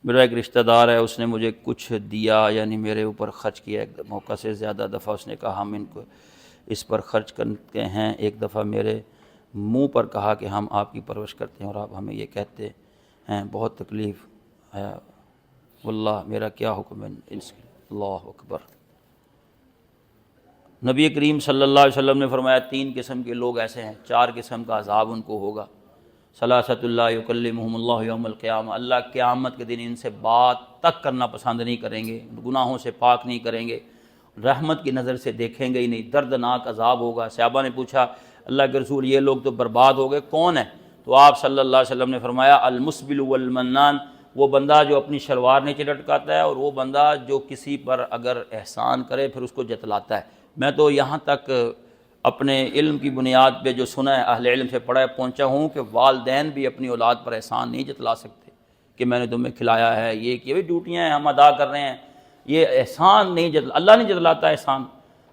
میرا ایک رشتہ دار ہے، اس نے مجھے کچھ دیا، یعنی میرے اوپر خرچ کیا ایک موقع سے زیادہ دفعہ، اس نے کہا ہم ان کو اس پر خرچ کرتے ہیں، ایک دفعہ میرے منہ پر کہا کہ ہم آپ کی پرورش کرتے ہیں اور آپ ہمیں یہ کہتے ہیں، بہت تکلیف ہے، واللہ میرا کیا حکم ہے اس کے؟ اللہ اکبر۔ نبی کریم صلی اللہ علیہ وسلم نے فرمایا 3 قسم کے لوگ ایسے ہیں، 4 قسم کا عذاب ان کو ہوگا۔ ثلاثۃ لا یکلمہم اللہ یوم القیامہ، اللہ قیامت کے دن ان سے بات تک کرنا پسند نہیں کریں گے، گناہوں سے پاک نہیں کریں گے، رحمت کی نظر سے دیکھیں گے ہی نہیں، دردناک عذاب ہوگا۔ صحابہ نے پوچھا اللہ کے رسول یہ لوگ تو برباد ہو گئے، کون ہیں؟ تو آپ صلی اللہ علیہ وسلم نے فرمایا المسبل والمنان، وہ بندہ جو اپنی شلوار نیچے لٹکاتا ہے، اور وہ بندہ جو کسی پر اگر احسان کرے پھر اس کو جتلاتا ہے۔ میں تو یہاں تک اپنے علم کی بنیاد پہ جو سنا ہے، اہل علم سے پڑھا ہے، پہنچا ہوں کہ والدین بھی اپنی اولاد پر احسان نہیں جتلا سکتے کہ میں نے تمہیں کھلایا ہے، یہ کہ ڈیوٹیاں ہیں ہم ادا کر رہے ہیں، یہ احسان نہیں اللہ نہیں جتلاتا احسان،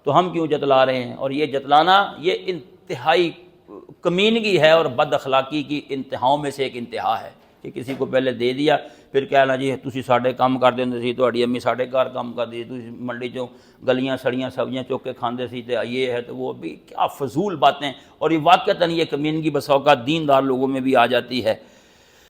تو ہم کیوں جتلا رہے ہیں؟ اور یہ جتلانا یہ انتہائی کمینگی ہے اور بد اخلاقی کی انتہاؤں میں سے ایک انتہا ہے کہ کسی کو پہلے دے دیا پھر کہنا جی تسی ساڈے کام کردے ہوندے سی، تہاڈی امی ساڈے گھر کام کردی، تسی منڈی چوں گلیاں سڑیاں سبزیاں چوک کے کھاندے سی، تے یہ ہے تو وہ بھی کیا فضول باتیں، اور یہ واقعتاً یہ کمینگی بسا اوقات دیندار لوگوں میں بھی آ جاتی ہے۔